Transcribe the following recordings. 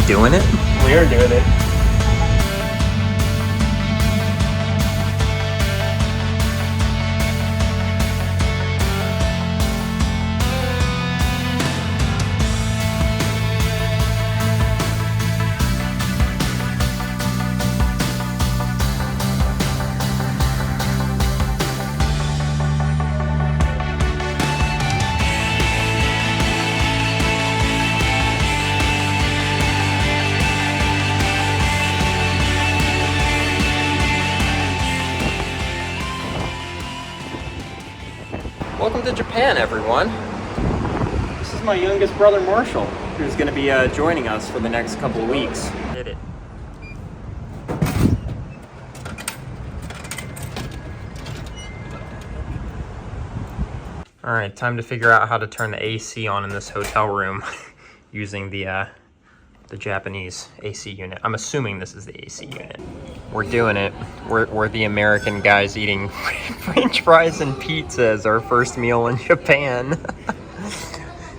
doing it? We are doing it. Welcome to Japan, everyone. This is my youngest brother, Marshall, who's going to be joining us for the next couple of weeks. Hit it. All right, time to figure out how to turn the AC on in this hotel room using the Japanese AC unit. I'm assuming this is the AC unit. We're doing it. We're the American guys eating French fries and pizza as our first meal in Japan.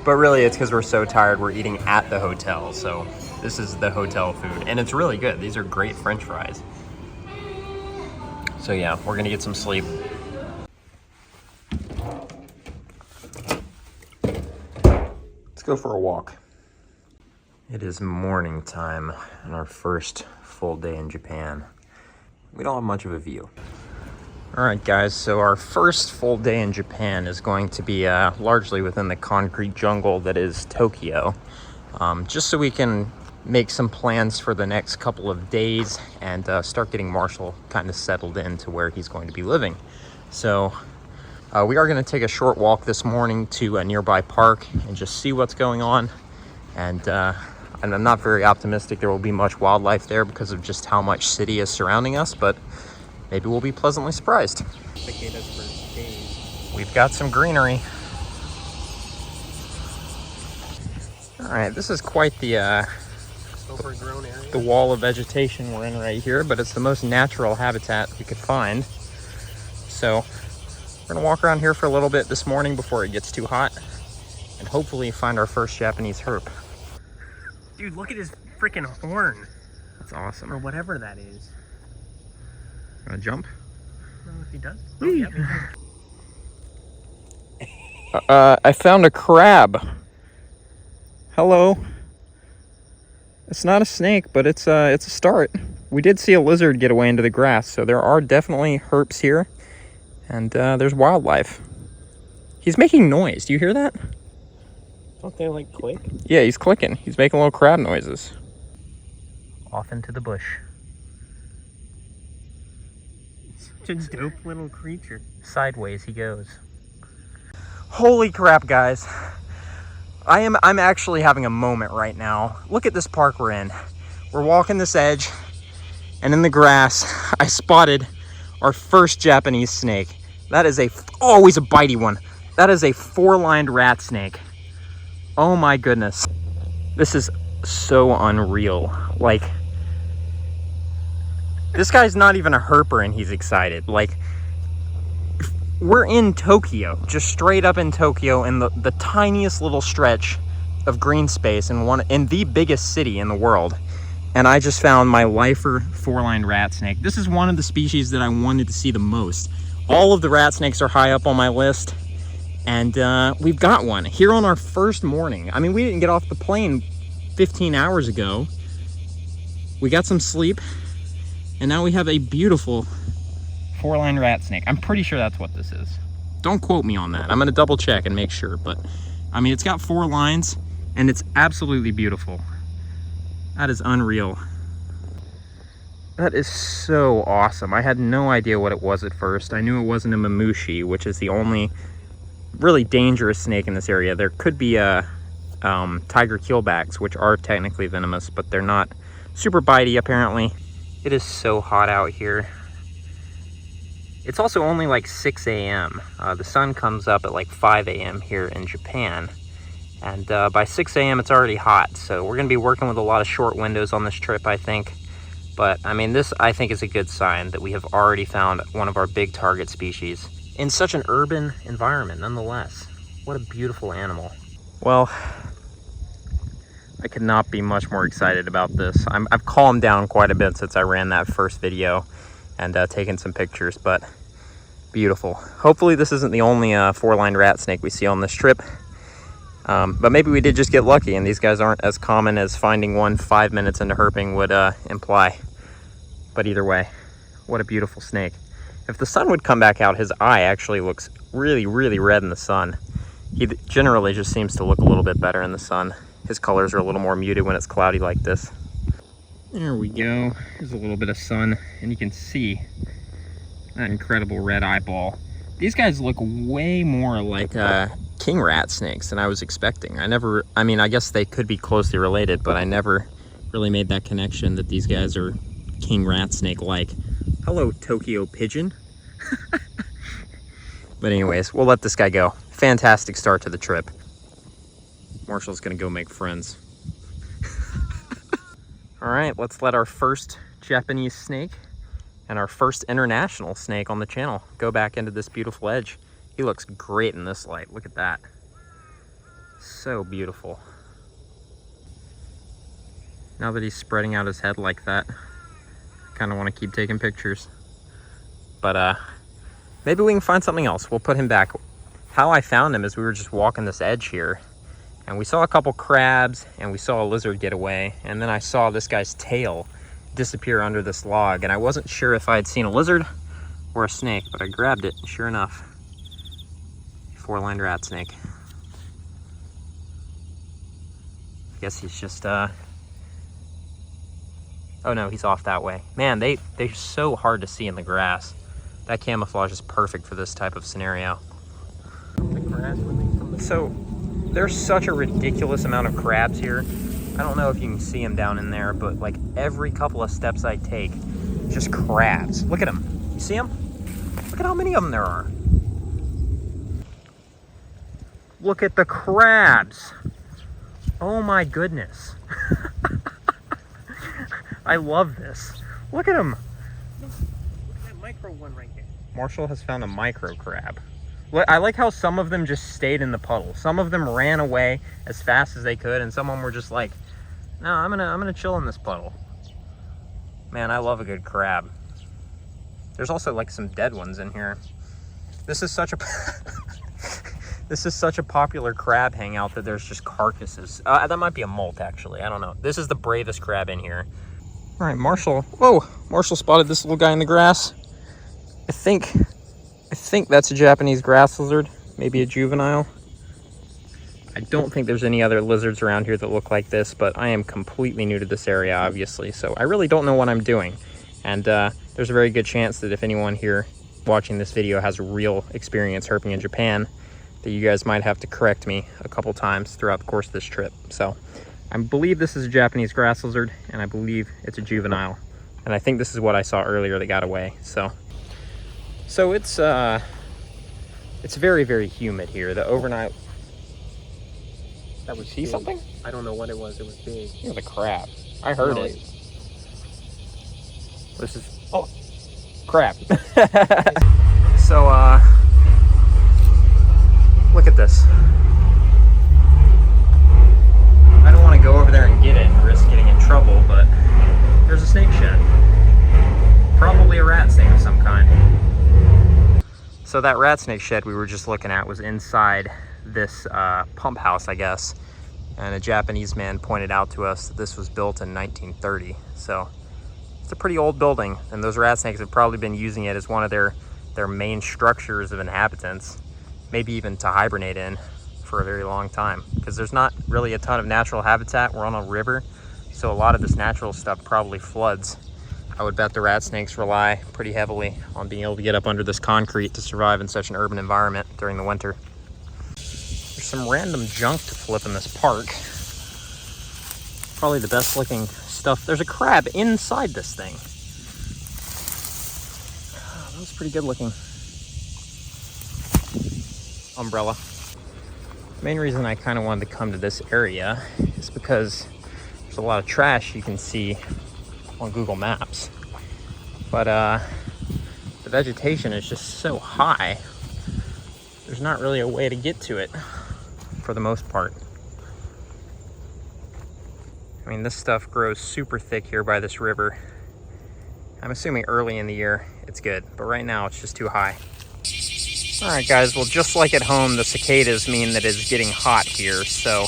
But really, it's because we're so tired. We're eating at the hotel, so this is the hotel food, and it's really good. These are great French fries. So yeah, we're gonna get some sleep. Let's go for a walk. It is morning time on our first full day in Japan. We don't have much of a view. All right, guys, so our first full day in Japan is going to be largely within the concrete jungle that is Tokyo, just so we can make some plans for the next couple of days and start getting Marshall kind of settled into where he's going to be living. So we are going to take a short walk this morning to a nearby park and just see what's going on. And I'm not very optimistic there will be much wildlife there because of just how much city is surrounding us, but maybe we'll be pleasantly surprised. We've got some greenery. All right, this is quite the Overgrown area. the wall of vegetation we're in right here, but it's the most natural habitat we could find. So we're gonna walk around here for a little bit this morning before it gets too hot, and hopefully find our first Japanese herp. Dude, look at his freaking horn. That's awesome. Or whatever that is. Gonna jump? I don't know if he does. Oh, yep, he does. I found a crab. Hello. It's not a snake, but it's a start. We did see a lizard get away into the grass, so there are definitely herps here, and there's wildlife. He's making noise. Do you hear that? Don't they like click? Yeah, he's clicking. He's making little crab noises. Off into the bush. Such a dope little creature. Sideways he goes. Holy crap, guys. I'm actually having a moment right now. Look at this park we're in. We're walking this edge, and in the grass, I spotted our first Japanese snake. That is he's a bitey one. That is a 4-lined rat snake. Oh my goodness. This is so unreal. Like, this guy's not even a herper and he's excited. Like, we're in Tokyo, just straight up in Tokyo, in the tiniest little stretch of green space in the biggest city in the world. And I just found my lifer 4-lined rat snake. This is one of the species that I wanted to see the most. All of the rat snakes are high up on my list. And we've got one here on our first morning. I mean, we didn't get off the plane 15 hours ago. We got some sleep, and now we have a beautiful 4-lined rat snake. I'm pretty sure that's what this is. Don't quote me on that. I'm gonna double check and make sure, but I mean, it's got 4 lines, and it's absolutely beautiful. That is unreal. That is so awesome. I had no idea what it was at first. I knew it wasn't a mamushi, which is the only really dangerous snake in this area. There could be tiger keelbacks, which are technically venomous, but they're not super bitey apparently. It is so hot out here. It's also only like 6 a.m. The sun comes up at like 5 a.m. here in Japan, and by 6 a.m. it's already hot, so we're gonna be working with a lot of short windows on this trip, I think. But I mean, this I think is a good sign that we have already found one of our big target species in such an urban environment nonetheless. What a beautiful animal. Well, I could not be much more excited about this. I've calmed down quite a bit since I ran that first video and taken some pictures, but beautiful. Hopefully this isn't the only four-lined rat snake we see on this trip. But maybe we did just get lucky and these guys aren't as common as finding one 5 minutes into herping would imply. But either way, what a beautiful snake. If the sun would come back out, his eye actually looks really, really red in the sun. He generally just seems to look a little bit better in the sun. His colors are a little more muted when it's cloudy like this. There we go. There's a little bit of sun and you can see that incredible red eyeball. These guys look way more like king rat snakes than I was expecting. I mean, I guess they could be closely related, but I never really made that connection that these guys are king rat snake like. Hello, Tokyo pigeon. But anyways, we'll let this guy go. Fantastic start to the trip. Marshall's gonna go make friends. All right, let's let our first Japanese snake and our first international snake on the channel go back into this beautiful edge. He looks great in this light. Look at that. So beautiful. Now that he's spreading out his head like that, I kind of want to keep taking pictures. But maybe we can find something else. We'll put him back. How I found him is we were just walking this edge here and we saw a couple crabs and we saw a lizard get away. And then I saw this guy's tail disappear under this log. And I wasn't sure if I had seen a lizard or a snake, but I grabbed it. Sure enough, four-lined rat snake. I guess he's just, oh no, he's off that way. Man, they're so hard to see in the grass. That camouflage is perfect for this type of scenario. So there's such a ridiculous amount of crabs here. I don't know if you can see them down in there, but like every couple of steps I take, just crabs. Look at them. You see them? Look at how many of them there are. Look at the crabs. Oh my goodness. I love this. Look at them. Look at that micro one right there. Marshall has found a micro crab. I like how some of them just stayed in the puddle. Some of them ran away as fast as they could, and some of them were just like, no, I'm gonna chill in this puddle. Man, I love a good crab. There's also like some dead ones in here. This is such a this is such a popular crab hangout that there's just carcasses. That might be a molt actually. I don't know. This is the bravest crab in here. All right, Marshall. Whoa, Marshall spotted this little guy in the grass. I think that's a Japanese grass lizard, maybe a juvenile. I don't think there's any other lizards around here that look like this, but I am completely new to this area, obviously, so I really don't know what I'm doing. And there's a very good chance that if anyone here watching this video has real experience herping in Japan, that you guys might have to correct me a couple times throughout the course of this trip. So I believe this is a Japanese grass lizard, and I believe it's a juvenile. And I think this is what I saw earlier that got away, so it's very, very humid here. The overnight. That was See big. something? I don't know what it was. It was big. It was a crab. I heard No, it. This is crab. So look at this. I don't want to go over there and get it and risk getting in trouble, but there's a snake shed. Probably a rat snake of some kind. So that rat snake shed we were just looking at was inside this pump house, I guess. And a Japanese man pointed out to us that this was built in 1930. So it's a pretty old building, and those rat snakes have probably been using it as one of their main structures of inhabitants, maybe even to hibernate in for a very long time, because there's not really a ton of natural habitat. We're on a river, so a lot of this natural stuff probably floods. I would bet the rat snakes rely pretty heavily on being able to get up under this concrete to survive in such an urban environment during the winter. There's some random junk to flip in this park. Probably the best looking stuff. There's a crab inside this thing. Oh, that was pretty good looking. Umbrella. The main reason I kind of wanted to come to this area is because there's a lot of trash you can see on Google Maps, but the vegetation is just so high, there's not really a way to get to it for the most part. mean, this stuff grows super thick here by this river. I'm assuming early in the year it's good, but right now it's just too high. All right, guys, well, just like at home, the cicadas mean that it's getting hot here, so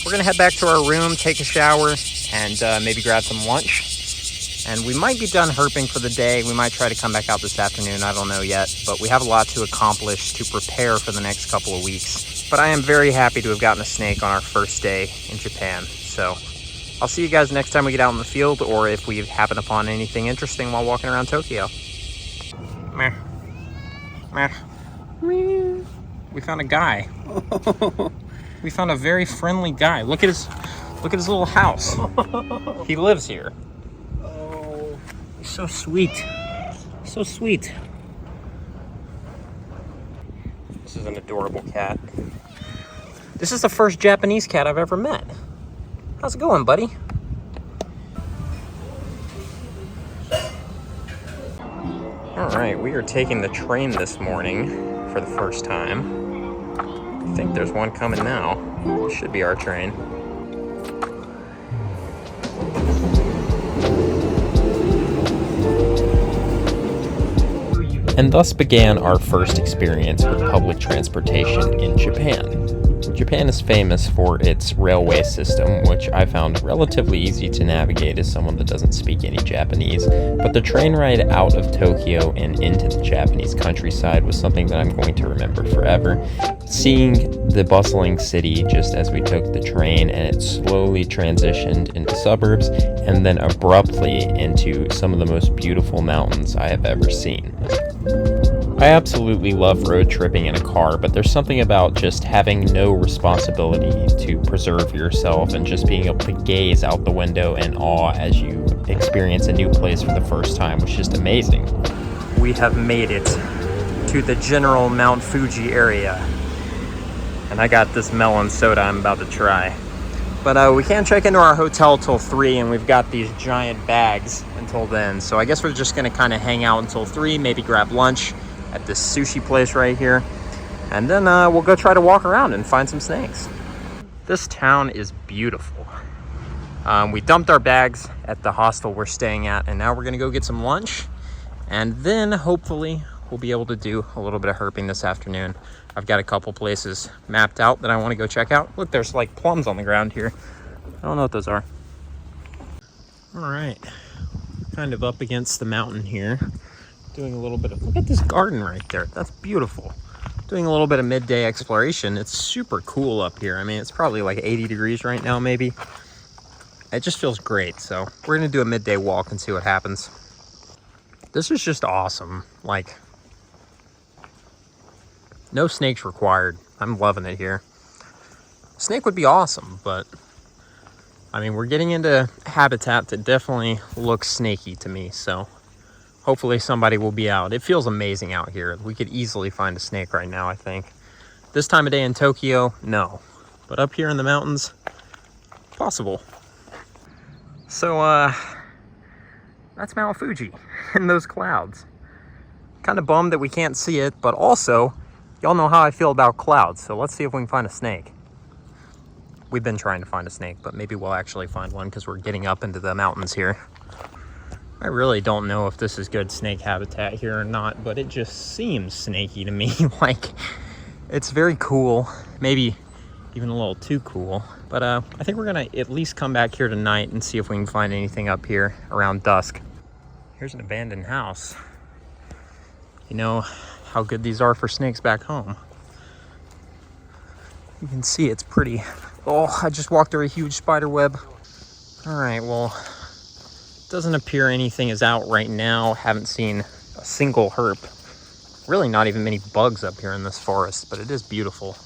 we're gonna head back to our room, take a shower, and maybe grab some lunch. And we might be done herping for the day. We might try to come back out this afternoon, I don't know yet, but we have a lot to accomplish to prepare for the next couple of weeks. But I am very happy to have gotten a snake on our first day in Japan, so I'll see you guys next time we get out in the field, or if we happen upon anything interesting while walking around Tokyo. Meh. Meh. We found a guy. We found a very friendly guy. Look at his little house. He lives here. Oh, he's so sweet. So sweet. This is an adorable cat. This is the first Japanese cat I've ever met. How's it going, buddy? All right, we are taking the train this morning for the first time. I think there's one coming now. It should be our train. And thus began our first experience with public transportation in Japan. Japan is famous for its railway system, which I found relatively easy to navigate as someone that doesn't speak any Japanese, but the train ride out of Tokyo and into the Japanese countryside was something that I'm going to remember forever. Seeing the bustling city just as we took the train, and it slowly transitioned into suburbs and then abruptly into some of the most beautiful mountains I have ever seen. I absolutely love road tripping in a car, but there's something about just having no responsibility to preserve yourself and just being able to gaze out the window in awe as you experience a new place for the first time, which is just amazing. We have made it to the general Mount Fuji area, and I got this melon soda I'm about to try. But we can't check into our hotel till 3, and we've got these giant bags until then, so I guess we're just gonna kind of hang out until 3, maybe grab lunch at this sushi place right here, and then we'll go try to walk around and find some snakes. This town is beautiful. We dumped our bags at the hostel we're staying at, and now we're gonna go get some lunch, and then hopefully we'll be able to do a little bit of herping this afternoon. I've got a couple places mapped out that I want to go check out. Look, there's like plums on the ground here. I don't know what those are. All right, kind of up against the mountain here, doing a little bit of, look at this garden right there. That's beautiful. Doing a little bit of midday exploration. It's super cool up here. I mean, it's probably like 80 degrees right now, maybe. It just feels great. So we're gonna do a midday walk and see what happens. This is just awesome. Like, no snakes required. I'm loving it here. Snake would be awesome, but I mean, we're getting into habitat that definitely looks snaky to me, so hopefully somebody will be out. It feels amazing out here. We could easily find a snake right now, I think. This time of day in Tokyo, no. But up here in the mountains, possible. So, that's Mount Fuji in those clouds. Kind of bummed that we can't see it, but also, y'all know how I feel about clouds, so let's see if we can find a snake. We've been trying to find a snake, but maybe we'll actually find one because we're getting up into the mountains here. I really don't know if this is good snake habitat here or not, but it just seems snaky to me. Like, it's very cool, maybe even a little too cool. But I think we're gonna at least come back here tonight and see if we can find anything up here around dusk. Here's an abandoned house. You know how good these are for snakes back home. You can see it's pretty. Oh, I just walked through a huge spider web. All right, well, doesn't appear anything is out right now. Haven't seen a single herp. Really not even many bugs up here in this forest, but it is beautiful.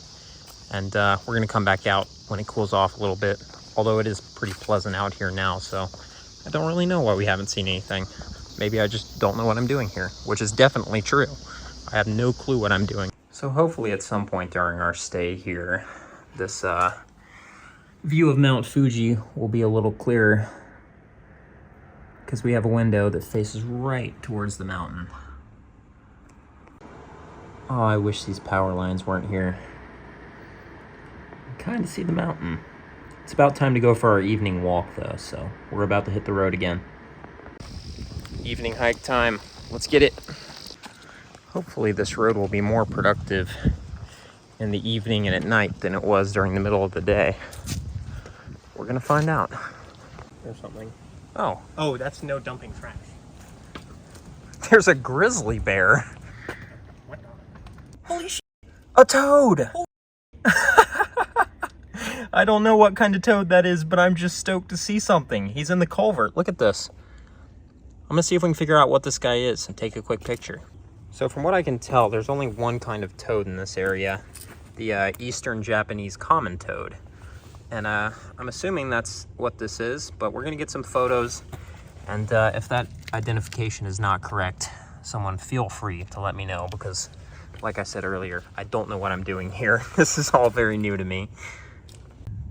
And we're gonna come back out when it cools off a little bit, although it is pretty pleasant out here now, so I don't really know why we haven't seen anything. Maybe I just don't know what I'm doing here, which is definitely true. I have no clue what I'm doing. So hopefully at some point during our stay here, this view of Mount Fuji will be a little clearer, because we have a window that faces right towards the mountain. Oh, I wish these power lines weren't here. I kind of see the mountain. It's about time to go for our evening walk, though, so we're about to hit the road again. Evening hike time. Let's get it. Hopefully this road will be more productive in the evening and at night than it was during the middle of the day. We're gonna find out. There's something. Oh. Oh, that's no dumping trash. There's a grizzly bear. What the? Holy shit. A toad! I don't know what kind of toad that is, but I'm just stoked to see something. He's in the culvert. Look at this. I'm gonna see if we can figure out what this guy is and take a quick picture. So from what I can tell, there's only one kind of toad in this area, the Eastern Japanese common toad. And I'm assuming that's what this is, but we're gonna get some photos. And if that identification is not correct, someone feel free to let me know, because like I said earlier, I don't know what I'm doing here. This is all very new to me.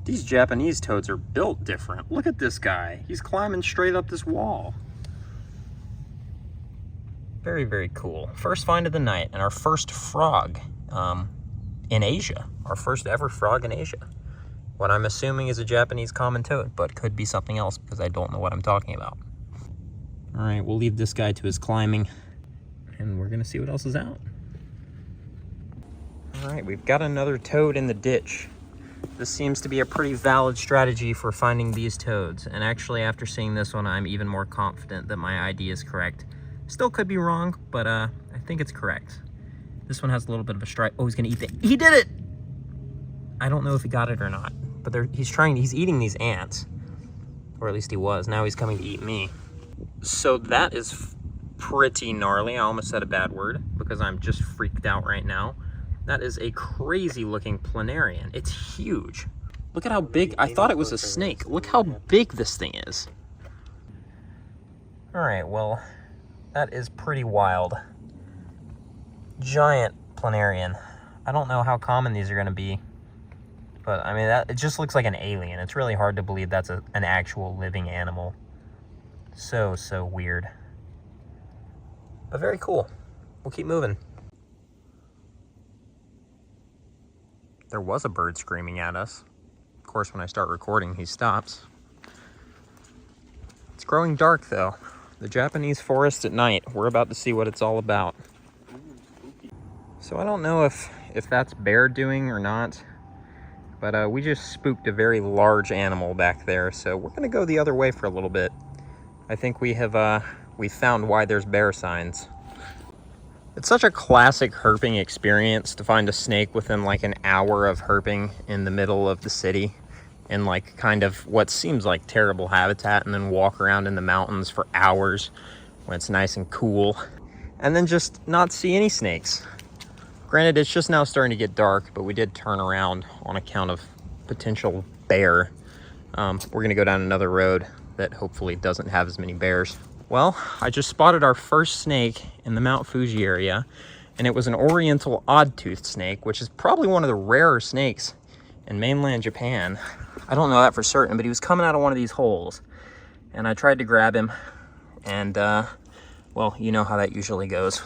These Japanese toads are built different. Look at this guy. He's climbing straight up this wall. Very, very cool. First find of the night, and our first frog in Asia. Our first ever frog in Asia. What I'm assuming is a Japanese common toad, but could be something else because I don't know what I'm talking about. All right, we'll leave this guy to his climbing, and we're gonna see what else is out. All right, we've got another toad in the ditch. This seems to be a pretty valid strategy for finding these toads. And actually, after seeing this one, I'm even more confident that my ID is correct. Still could be wrong, but I think it's correct. This one has a little bit of a stripe. Oh, he's gonna eat it. He did it! I don't know if he got it or not, but he's eating these ants. Or at least he was. Now he's coming to eat me. So that is pretty gnarly. I almost said a bad word because I'm just freaked out right now. That is a crazy looking planarian. It's huge. Look at how big. I thought it was a snake. Look how big this thing is. All right, well, that is pretty wild. Giant planarian. I don't know how common these are gonna be, but I mean, it just looks like an alien. It's really hard to believe that's an actual living animal. So weird. But very cool. We'll keep moving. There was a bird screaming at us. Of course, when I start recording, he stops. It's growing dark, though. The Japanese forest at night. We're about to see what it's all about. So I don't know if that's bear doing or not, but we just spooked a very large animal back there, so we're gonna go the other way for a little bit. I think we found why there's bear signs. It's such a classic herping experience to find a snake within like an hour of herping in the middle of the city in like kind of what seems like terrible habitat, and then walk around in the mountains for hours when it's nice and cool, and then just not see any snakes. Granted, it's just now starting to get dark, but we did turn around on account of potential bear. We're gonna go down another road that hopefully doesn't have as many bears. Well, I just spotted our first snake in the Mount Fuji area, and it was an oriental odd-toothed snake, which is probably one of the rarer snakes in mainland Japan. I don't know that for certain, but he was coming out of one of these holes, and I tried to grab him, and well, you know how that usually goes.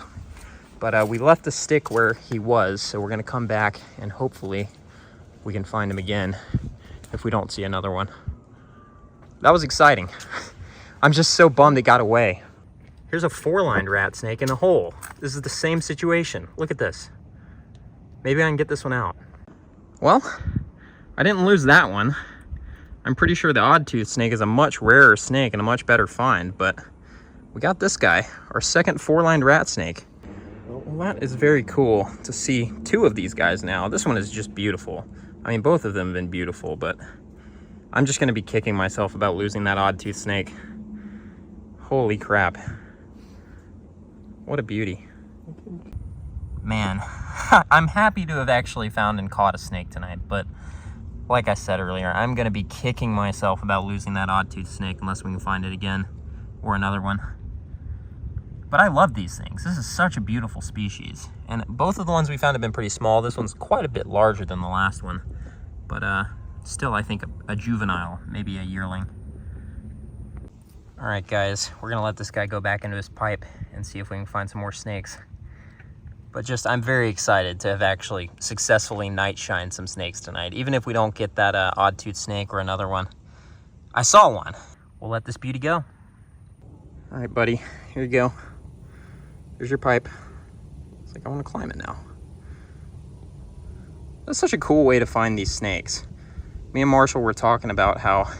But we left the stick where he was, so we're gonna come back and hopefully we can find him again if we don't see another one. That was exciting. I'm just so bummed it got away. Here's a four-lined rat snake in a hole. This is the same situation. Look at this. Maybe I can get this one out. Well, I didn't lose that one. I'm pretty sure the odd-toothed snake is a much rarer snake and a much better find, but we got this guy, our second four-lined rat snake. Well, that is very cool to see two of these guys now. This one is just beautiful. I mean, both of them have been beautiful, but I'm just gonna be kicking myself about losing that odd-toothed snake. Holy crap. What a beauty. Man, I'm happy to have actually found and caught a snake tonight, but like I said earlier, I'm gonna be kicking myself about losing that odd-toothed snake unless we can find it again, or another one. But I love these things. This is such a beautiful species. And both of the ones we found have been pretty small. This one's quite a bit larger than the last one, but still, I think a juvenile, maybe a yearling. All right, guys, we're gonna let this guy go back into his pipe and see if we can find some more snakes. But just, I'm very excited to have actually successfully night shined some snakes tonight. Even if we don't get that odd-tooth snake or another one. I saw one. We'll let this beauty go. All right, buddy, here you go. Here's your pipe. It's like, I want to climb it now. That's such a cool way to find these snakes. Me and Marshall were talking about how,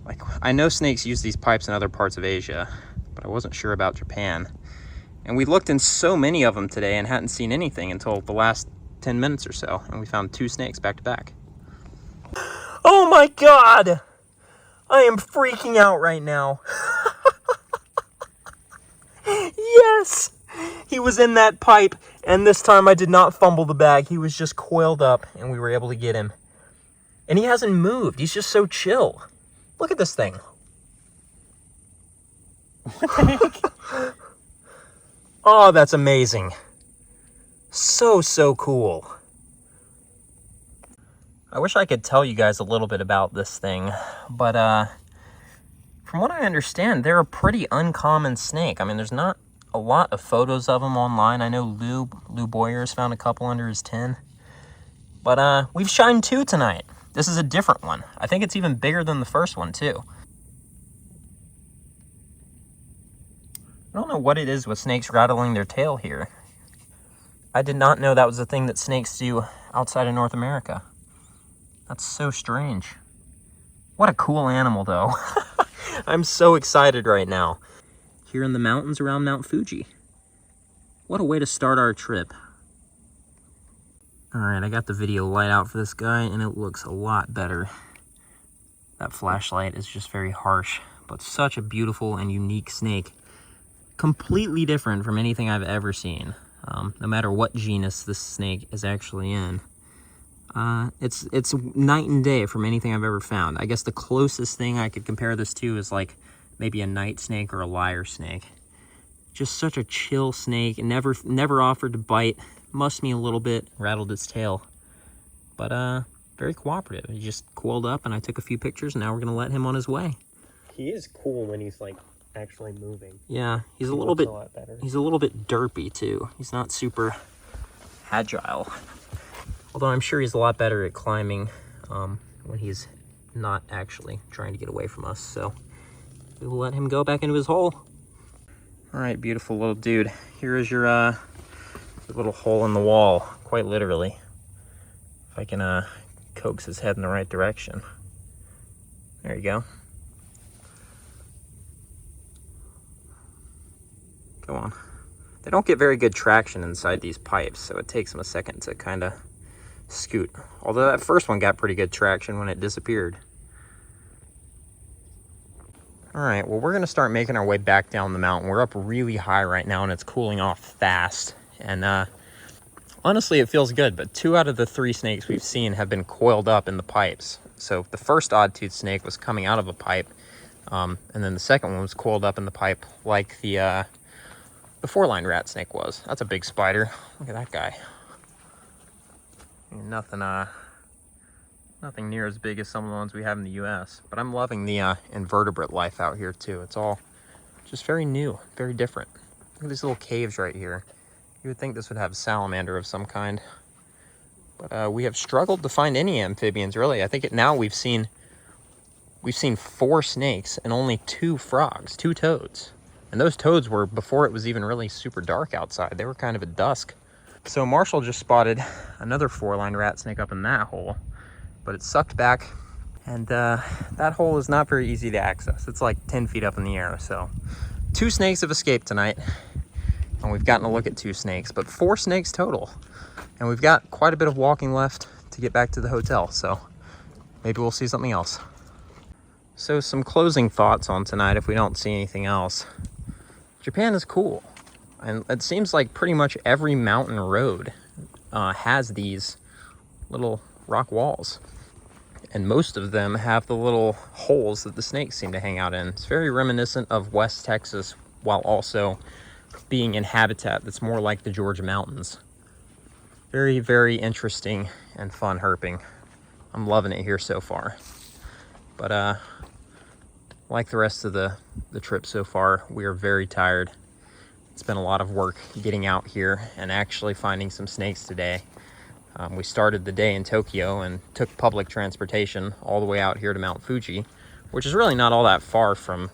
like, I know snakes use these pipes in other parts of Asia, but I wasn't sure about Japan. And we looked in so many of them today and hadn't seen anything until the last 10 minutes or so. And we found 2 snakes back to back. Oh my God! I am freaking out right now. Yes! He was in that pipe, and this time I did not fumble the bag. He was just coiled up, and we were able to get him. And he hasn't moved. He's just so chill. Look at this thing. What the heck? Oh, that's amazing. So cool. I wish I could tell you guys a little bit about this thing, but from what I understand, they're a pretty uncommon snake. I mean, there's not a lot of photos of them online. I know Lou Boyer's found a couple under his tin. But we've shined 2 tonight. This is a different one. I think it's even bigger than the first one, too. I don't know what it is with snakes rattling their tail here. I did not know that was a thing that snakes do outside of North America. That's so strange. What a cool animal, though. I'm so excited right now. Here in the mountains around Mount Fuji. What a way to start our trip. All right, I got the video light out for this guy, and it looks a lot better. That flashlight is just very harsh, but such a beautiful and unique snake. Completely different from anything I've ever seen. No matter what genus this snake is actually in. It's night and day from anything I've ever found. I guess the closest thing I could compare this to is like maybe a night snake or a lyre snake. Just such a chill snake. Never offered to bite. Mussed me a little bit, rattled its tail. But very cooperative. He just coiled up and I took a few pictures, and now we're gonna let him on his way. He is cool when he's like actually moving. Yeah, he's a little bit derpy too. He's not super agile. Although I'm sure he's a lot better at climbing when he's not actually trying to get away from us. So we will let him go back into his hole. All right, beautiful little dude. Here is your little hole in the wall, quite literally. If I can coax his head in the right direction. There you go. Go on. They don't get very good traction inside these pipes, so it takes them a second to kind of scoot. Although that first one got pretty good traction when it disappeared. All right, well, we're gonna start making our way back down the mountain. We're up really high right now and it's cooling off fast. And honestly, it feels good, but 2 out of the 3 snakes we've seen have been coiled up in the pipes. So the first odd-tooth snake was coming out of a pipe, and then the second one was coiled up in the pipe like the 4-line rat snake was. That's a big spider. Look at that guy. Nothing near as big as some of the ones we have in the US. But I'm loving the invertebrate life out here too. It's all just very new, very different. Look at these little caves right here. You would think this would have a salamander of some kind. But we have struggled to find any amphibians, really. I think now we've seen 4 snakes and only 2 frogs, 2 toads. And those toads were before it was even really super dark outside. They were kind of at dusk. So Marshall just spotted another 4-line rat snake up in that hole, but it sucked back, and that hole is not very easy to access. It's like 10 feet up in the air. So 2 snakes have escaped tonight, and we've gotten a look at 2 snakes, but 4 snakes total. And we've got quite a bit of walking left to get back to the hotel, so maybe we'll see something else. So some closing thoughts on tonight if we don't see anything else. Japan is cool. And it seems like pretty much every mountain road has these little rock walls. And most of them have the little holes that the snakes seem to hang out in. It's very reminiscent of West Texas, while also being in habitat that's more like the Georgia mountains. Very, very interesting and fun herping. I'm loving it here so far. But like the rest of the trip so far, we are very tired. It's been a lot of work getting out here and actually finding some snakes today. We started the day in Tokyo and took public transportation all the way out here to Mount Fuji, which is really not all that far from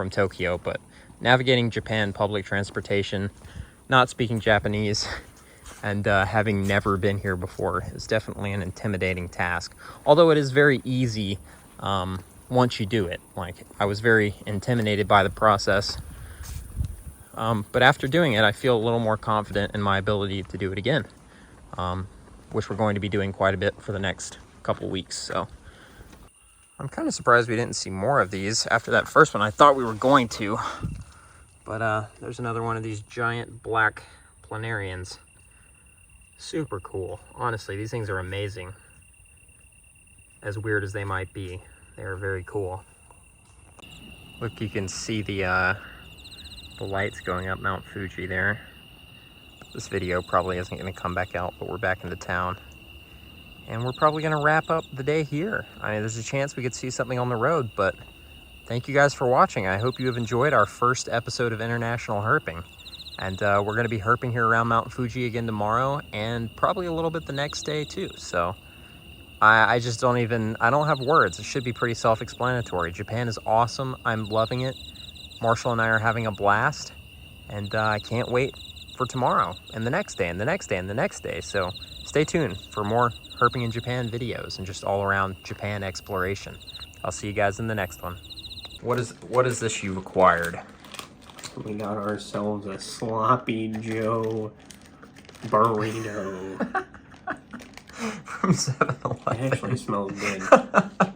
Tokyo, but navigating Japan public transportation, not speaking Japanese, and having never been here before is definitely an intimidating task. Although it is very easy once you do it. Like, I was very intimidated by the process. But after doing it, I feel a little more confident in my ability to do it again, which we're going to be doing quite a bit for the next couple weeks. So I'm kind of surprised we didn't see more of these after that first one. I thought we were going to, but there's another one of these giant black planarians. Super cool. Honestly, these things are amazing. As weird as they might be, they are very cool. Look, you can see the lights going up Mount Fuji there. This video probably isn't going to come back out, but we're back into town. And we're probably going to wrap up the day here. I mean, there's a chance we could see something on the road, but thank you guys for watching. I hope you have enjoyed our first episode of International Herping. And we're going to be herping here around Mount Fuji again tomorrow, and probably a little bit the next day too. So I just don't have words. It should be pretty self-explanatory. Japan is awesome. I'm loving it. Marshall and I are having a blast, and I can't wait for tomorrow and the next day and the next day and the next day. So stay tuned for more herping in Japan videos and just all around Japan exploration. I'll see you guys in the next one. What is this you've acquired? We got ourselves a Sloppy Joe burrito. From 7-Eleven. It actually smells good.